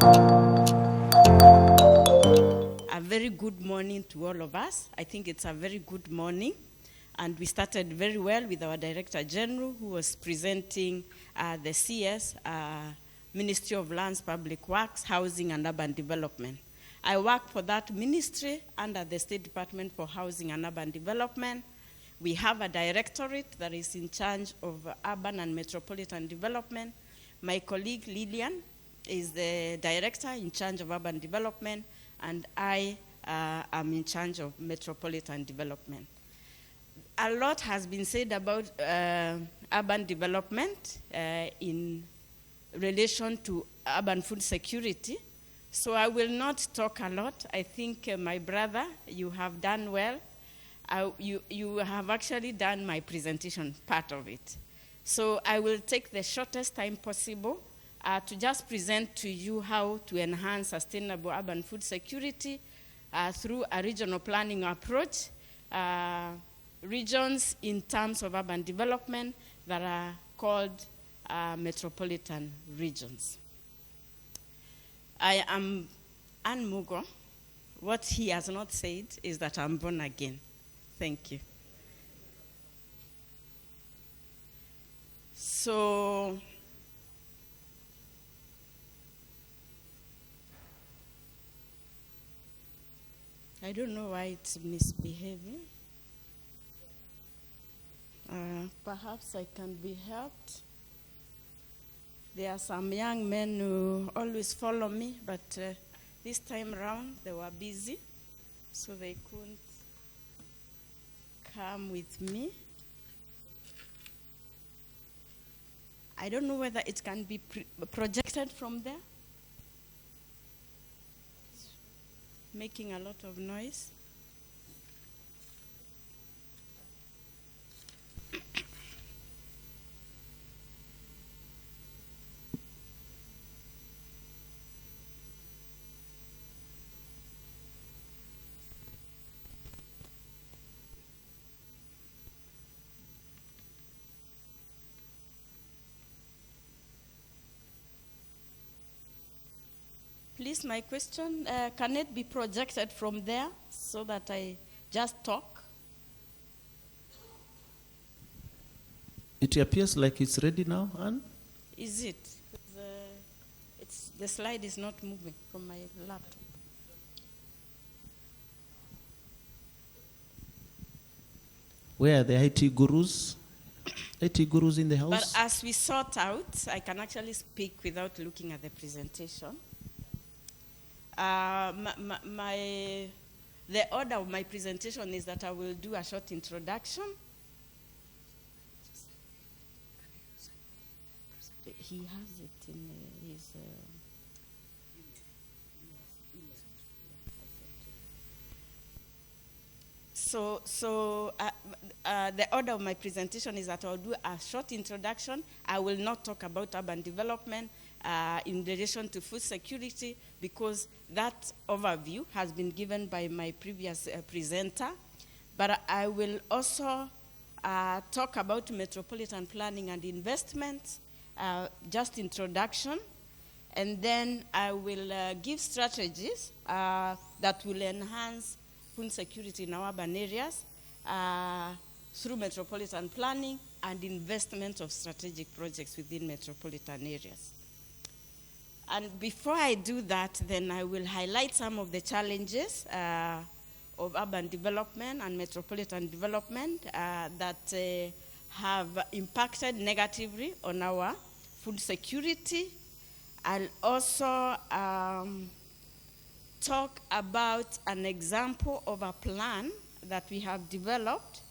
A very good morning to all of us. I think it's a very good morning. And we started very well with our Director General, who was presenting the CS, Ministry of Lands, Public Works, Housing and Urban Development. I work for that ministry under the State Department for Housing and Urban Development. We have a directorate that is in charge of urban and metropolitan development. My colleague Lillian is the director in charge of urban development, and I am in charge of metropolitan development. A lot has been said about urban development in relation to urban food security. So I will not talk a lot. I think my brother, you have done well. You have actually done my presentation part of it. So I will take the shortest time possible to just present to you how to enhance sustainable urban food security through a regional planning approach, regions in terms of urban development that are called metropolitan regions. I am Mugo. What he has not said is that I'm born again. Thank you. So, I don't know why it's misbehaving. Perhaps I can be helped. There are some young men who always follow me, but this time around they were busy, so they couldn't come with me. I don't know whether it can be projected from there. It's making a lot of noise. Please, my question, can it be projected from there so that I just talk? It appears like it's ready now, Anne? Is it? The slide is not moving from my laptop. Where are the IT gurus? IT gurus in the house? But as we sort out, I can actually speak without looking at the presentation. The order of my presentation is that I will do a short introduction. He has it in his... So the order of my presentation is that I'll do a short introduction. I will not talk about urban development in relation to food security because that overview has been given by my previous presenter. But I will also talk about metropolitan planning and investment, just introduction. And then I will give strategies that will enhance food security in our urban areas through metropolitan planning and investment of strategic projects within metropolitan areas. And before I do that, then I will highlight some of the challenges of urban development and metropolitan development that have impacted negatively on our food security. I'll also talk about an example of a plan that we have developed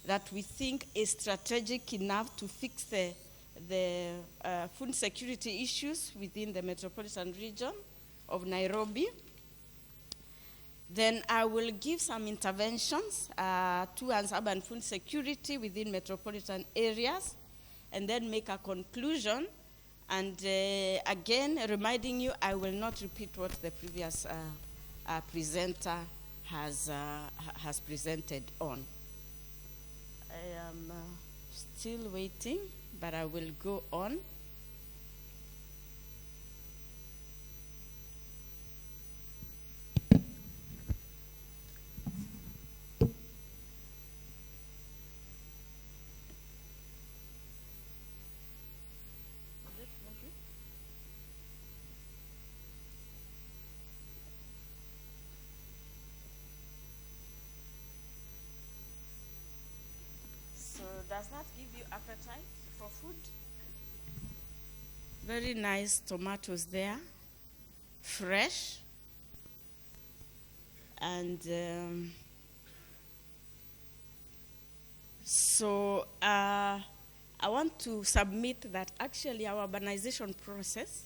that we think is strategic enough to fix the food security issues within the metropolitan region of Nairobi. Then I will give some interventions towards urban food security within metropolitan areas, and then make a conclusion. And again, reminding you, I will not repeat what the previous presenter has presented on. I am still waiting, but I will go on. appetite for food. Very nice tomatoes there, fresh. And so I want to submit that actually our urbanization process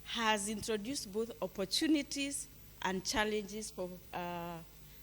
has introduced both opportunities and challenges for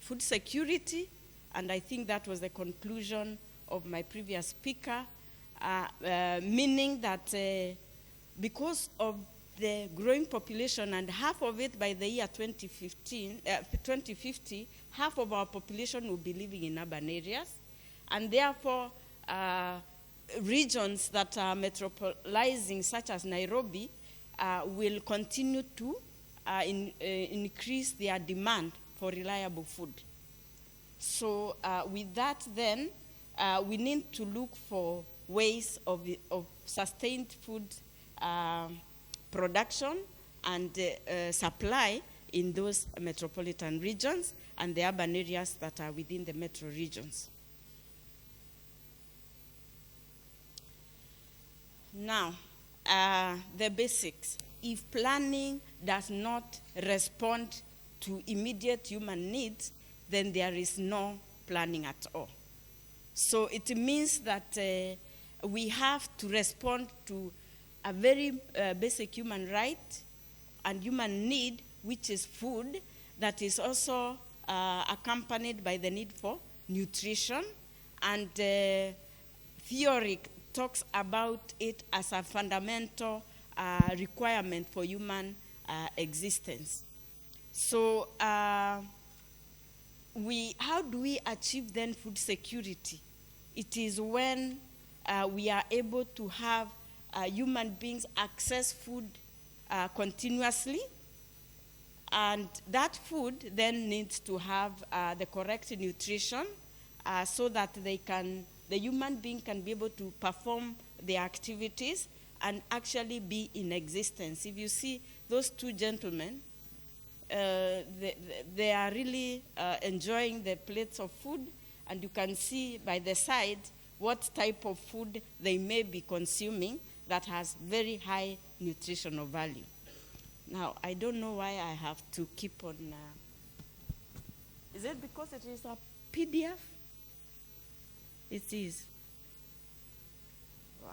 food security, and I think that was the conclusion of my previous speaker, meaning that because of the growing population, and half of it by the year 2050, half of our population will be living in urban areas, and therefore regions that are metropolizing, such as Nairobi, will continue to increase their demand for reliable food. So with that then, we need to look for ways of sustained food production and supply in those metropolitan regions and the urban areas that are within the metro regions. Now, the basics. If planning does not respond to immediate human needs, then there is no planning at all. So it means that we have to respond to a very basic human right and human need, which is food, that is also accompanied by the need for nutrition. And theory talks about it as a fundamental requirement for human existence. So how do we achieve then food security? It is when we are able to have human beings access food continuously, and that food then needs to have the correct nutrition so that the human being can be able to perform their activities and actually be in existence. If you see those two gentlemen, they are really enjoying the plates of food, and you can see by the side what type of food they may be consuming that has very high nutritional value. Now, I don't know why I have to keep on. Is it because it is a PDF? It is. Wow.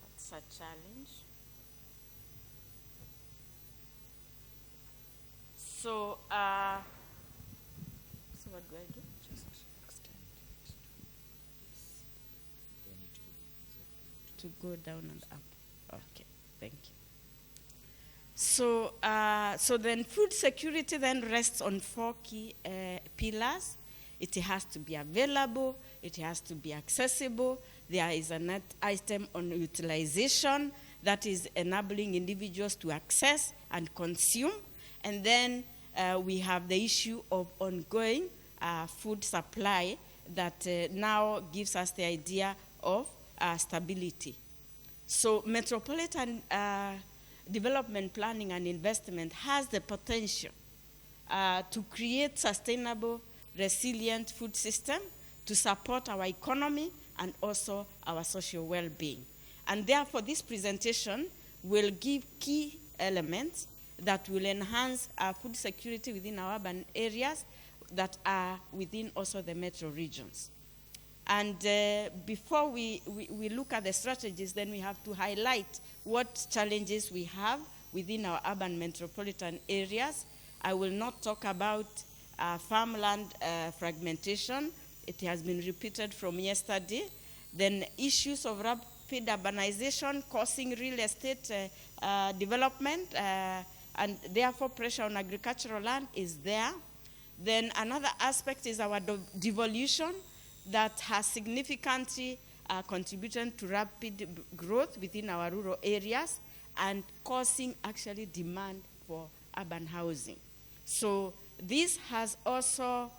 That's a challenge. So what do I do? Just extend it this. Then it will be easier for you To go down and up. Okay, thank you. So, so then food security then rests on 4 key pillars. It has to be available, it has to be accessible, there is an item on utilization that is enabling individuals to access and consume, and then we have the issue of ongoing food supply that now gives us the idea of stability. So metropolitan development planning and investment has the potential to create sustainable, resilient food system to support our economy and also our social well-being. And therefore, this presentation will give key elements that will enhance our food security within our urban areas that are within also the metro regions. And before we look at the strategies, then we have to highlight what challenges we have within our urban metropolitan areas. I will not talk about farmland fragmentation. It has been repeated from yesterday. Then issues of rapid urbanization causing real estate development, and therefore pressure on agricultural land is there. Then another aspect is our devolution that has significantly contributed to rapid growth within our rural areas and causing actually demand for urban housing. So this has also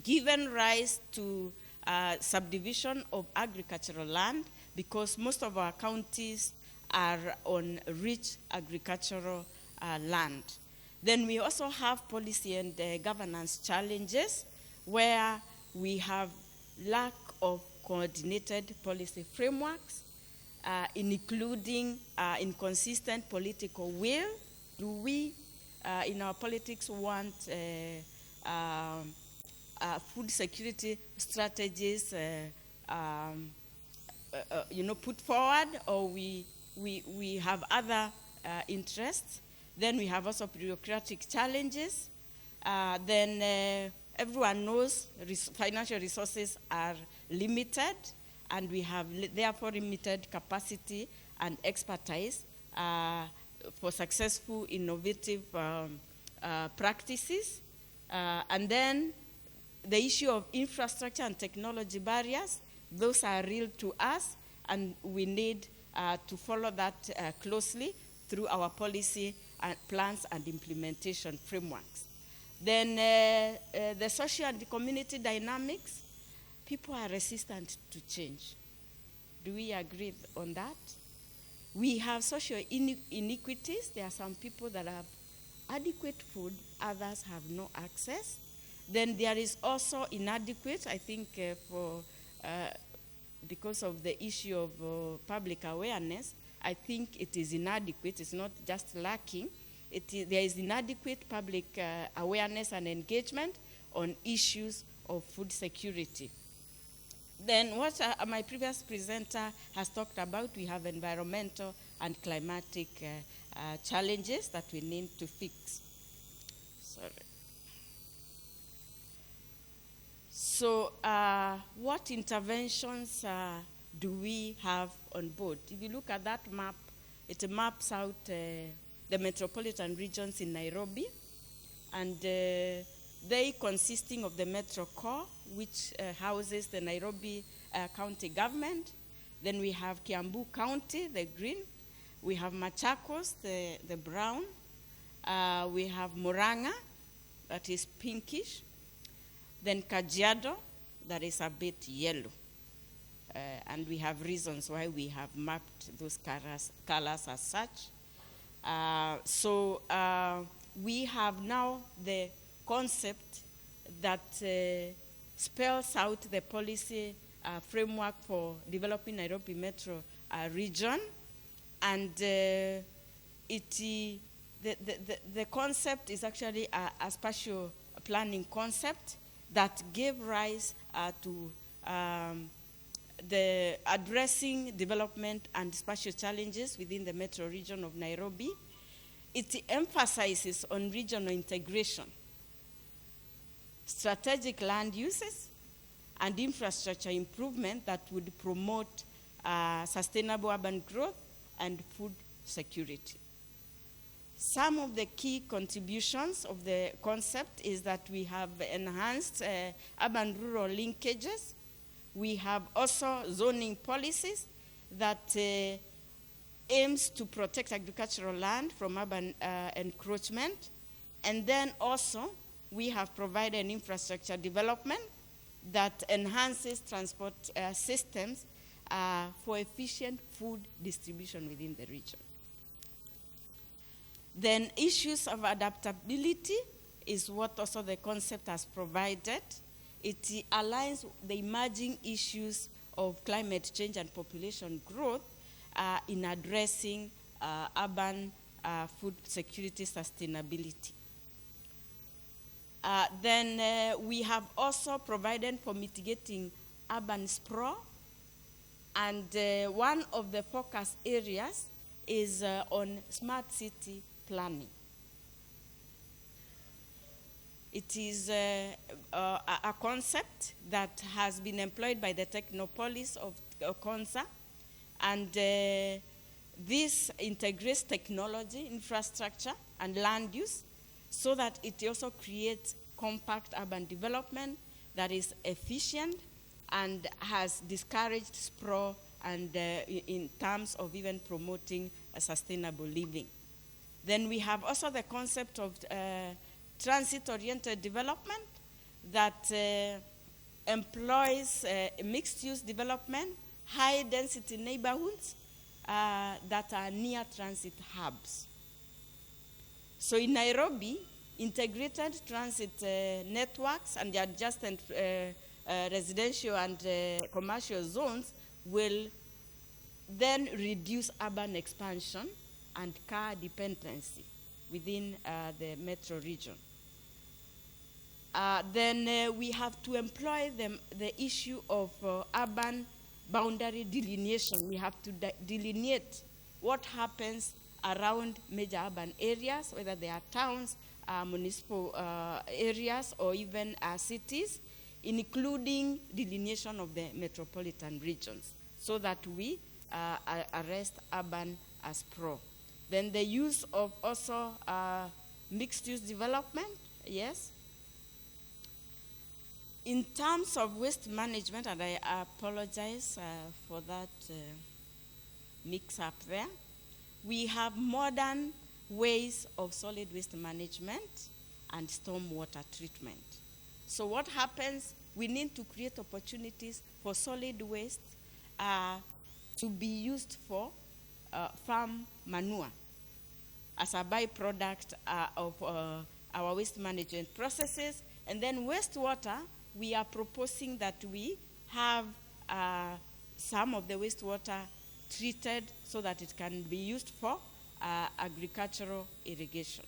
given rise to subdivision of agricultural land because most of our counties are on rich agricultural land. Then we also have policy and governance challenges where we have lack of coordinated policy frameworks, including inconsistent political will. Do we, in our politics, want food security strategies, put forward, or we have other interests? Then we have also bureaucratic challenges. Then everyone knows financial resources are limited, and we have therefore limited capacity and expertise for successful innovative practices. And then the issue of infrastructure and technology barriers, those are real to us, and we need to follow that closely through our policy plans and implementation frameworks. Then the social and community dynamics, people are resistant to change. Do we agree on that? We have social inequities. There are some people that have adequate food, others have no access. Then there is also inadequate, I think, because of the issue of public awareness. I think it is inadequate. It's not just lacking. There is inadequate public awareness and engagement on issues of food security. Then what my previous presenter has talked about, we have environmental and climatic challenges that we need to fix. Sorry. So what interventions do we have on board? If you look at that map, it maps out the metropolitan regions in Nairobi, and they consisting of the Metro Core, which houses the Nairobi County government. Then we have Kiambu County, the green. We have Machakos, the brown. We have Murang'a, that is pinkish. Then Kajiado, that is a bit yellow. And we have reasons why we have mapped those colors as such. So we have now the concept that spells out the policy framework for developing Nairobi Metro region. And the concept is actually a spatial planning concept that gave rise to the addressing development and spatial challenges within the metro region of Nairobi. It emphasizes on regional integration, strategic land uses, and infrastructure improvement that would promote sustainable urban growth and food security. Some of the key contributions of the concept is that we have enhanced urban-rural linkages. We have also zoning policies that aims to protect agricultural land from urban encroachment. And then also, we have provided infrastructure development that enhances transport systems for efficient food distribution within the region. Then issues of adaptability is what also the concept has provided. It aligns the emerging issues of climate change and population growth in addressing urban food security sustainability. Then we have also provided for mitigating urban sprawl, and one of the focus areas is on smart city planning. It is a concept that has been employed by the Technopolis of Konza, and this integrates technology, infrastructure, and land use so that it also creates compact urban development that is efficient and has discouraged sprawl and in terms of even promoting a sustainable living. Then we have also the concept of transit-oriented development that employs mixed-use development, high-density neighborhoods that are near transit hubs. So in Nairobi, integrated transit networks and the adjacent residential and commercial zones will then reduce urban expansion and car dependency within the metro region. Then we have to employ the issue of urban boundary delineation. We have to delineate what happens around major urban areas, whether they are towns, municipal areas, or even cities, including delineation of the metropolitan regions, so that we arrest urban sprawl. Then the use of also mixed-use development, yes. In terms of waste management, and I apologize for that mix-up there, we have modern ways of solid waste management and stormwater treatment. So what happens, we need to create opportunities for solid waste to be used for farm manure as a byproduct of our waste management processes. And then wastewater, we are proposing that we have some of the wastewater treated so that it can be used for agricultural irrigation.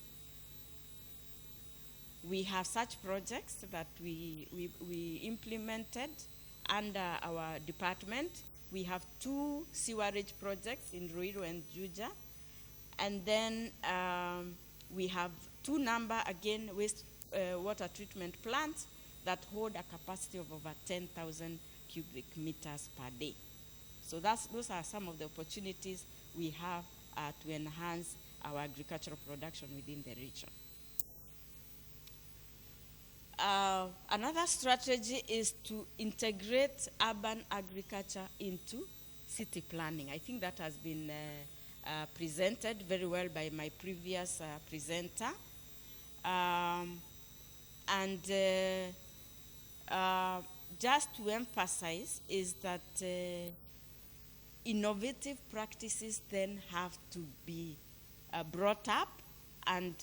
We have such projects that we implemented under our department. We have 2 sewerage projects in Ruiru and Juja. And then we have 2 again, waste water treatment plants that hold a capacity of over 10,000 cubic meters per day. So those are some of the opportunities we have to enhance our agricultural production within the region. Another strategy is to integrate urban agriculture into city planning. I think that has been presented very well by my previous presenter. Just to emphasize is that innovative practices then have to be brought up, and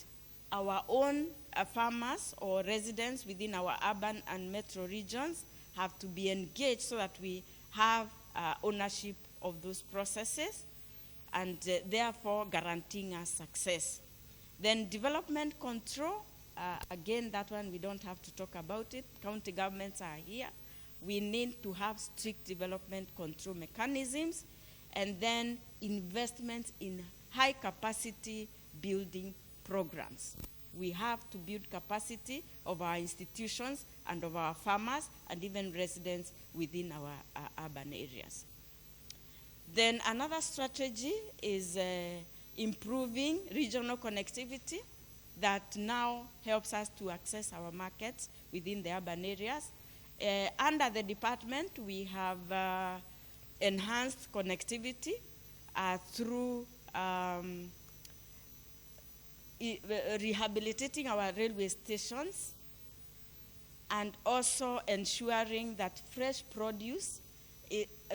our own farmers or residents within our urban and metro regions have to be engaged so that we have ownership of those processes, and therefore guaranteeing us success. Then development control, again, that one we don't have to talk about it. County governments are here. We need to have strict development control mechanisms, and then investments in high capacity building programs. We have to build capacity of our institutions and of our farmers and even residents within our urban areas. Then another strategy is improving regional connectivity that now helps us to access our markets within the urban areas. Under the department, we have enhanced connectivity through rehabilitating our railway stations and also ensuring that fresh produce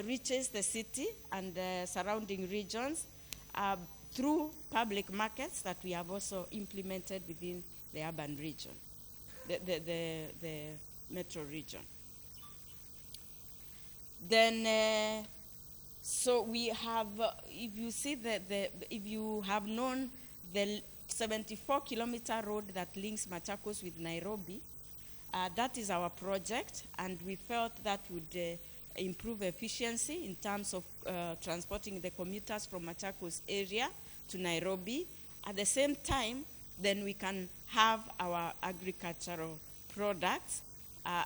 reaches the city and the surrounding regions through public markets that we have also implemented within the urban region, the metro region. Then, so we have, if you see if you have known the 74-kilometer road that links Machakos with Nairobi, that is our project, and we felt that would improve efficiency in terms of transporting the commuters from Machakos area to Nairobi. At the same time, then we can have our agricultural products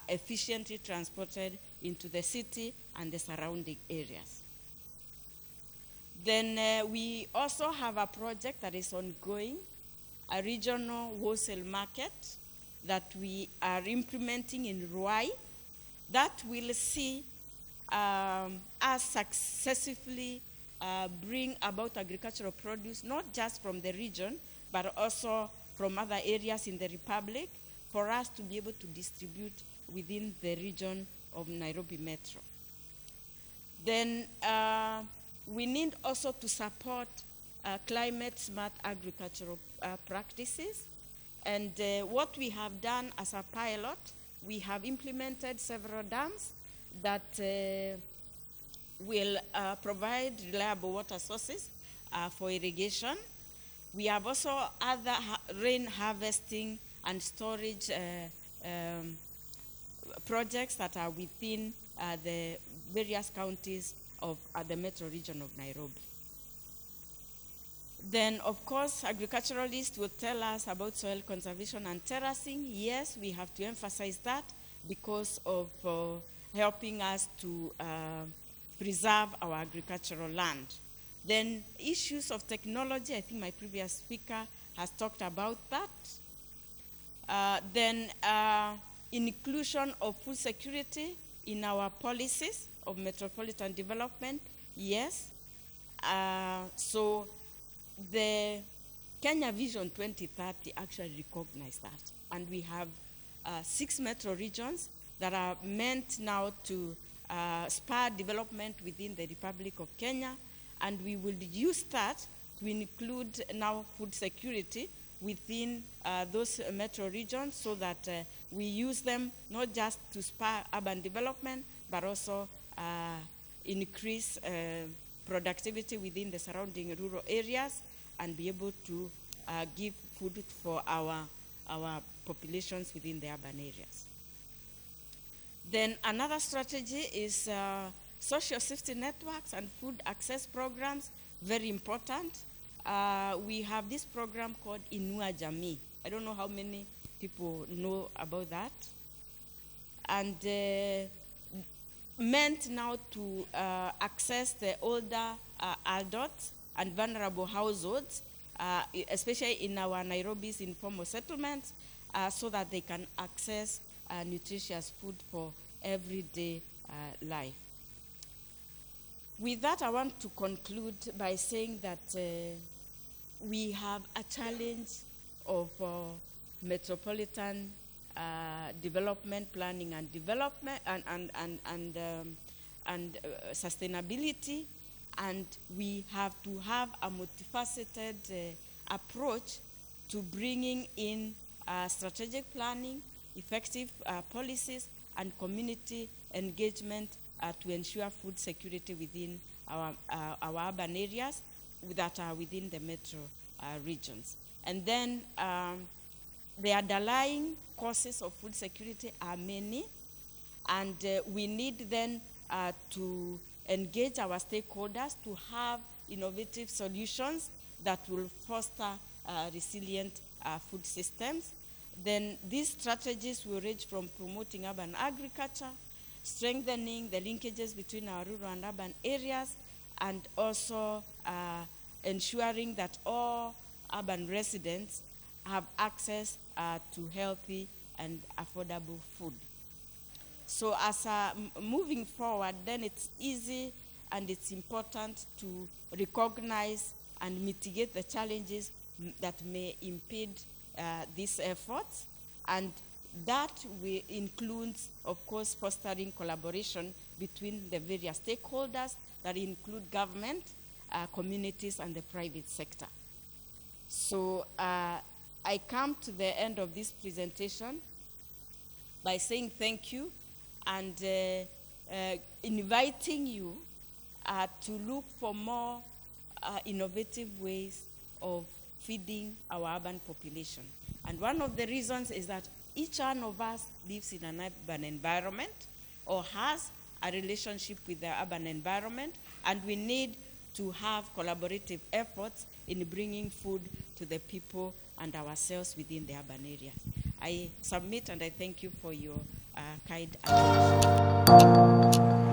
efficiently transported into the city and the surrounding areas. Then we also have a project that is ongoing, a regional wholesale market that we are implementing in Ruai that will see us successively bring about agricultural produce, not just from the region, but also from other areas in the Republic, for us to be able to distribute within the region of Nairobi Metro. Then we need also to support climate-smart agricultural practices. And what we have done as a pilot we have implemented several dams that will provide reliable water sources for irrigation. We have also other rain harvesting and storage projects that are within the various counties of the metro region of Nairobi. Then, of course, agriculturalists will tell us about soil conservation and terracing. Yes, we have to emphasize that because of helping us to preserve our agricultural land. Then issues of technology, I think my previous speaker has talked about that. Then inclusion of food security in our policies of metropolitan development, yes. So the Kenya Vision 2030 actually recognized that. And we have 6 metro regions that are meant now to spur development within the Republic of Kenya. And we will use that to include now food security within those metro regions so that we use them not just to spur urban development, but also increase productivity within the surrounding rural areas and be able to give food for our populations within the urban areas. Then another strategy is social safety networks and food access programs, very important. We have this program called Inua Jamii. I don't know how many people know about that. And meant now to access the older adults and vulnerable households, especially in our Nairobi's informal settlements, so that they can access nutritious food for everyday life. With that, I want to conclude by saying that we have a challenge of metropolitan development planning and development and sustainability, and we have to have a multifaceted approach to bringing in strategic planning, effective policies, and community engagement to ensure food security within our urban areas that are within the metro regions. And then the underlying causes of food security are many, and we need then to engage our stakeholders to have innovative solutions that will foster resilient food systems. Then these strategies will range from promoting urban agriculture, strengthening the linkages between our rural and urban areas, and also ensuring that all urban residents have access to healthy and affordable food. So as moving forward, then it's easy and it's important to recognize and mitigate the challenges that may impede these efforts, and that will include, of course, fostering collaboration between the various stakeholders that include government, communities, and the private sector. So I come to the end of this presentation by saying thank you and inviting you to look for more innovative ways of feeding our urban population. And one of the reasons is that each one of us lives in an urban environment or has a relationship with the urban environment, and we need to have collaborative efforts in bringing food to the people and ourselves within the urban areas. I submit and I thank you for your kind attention.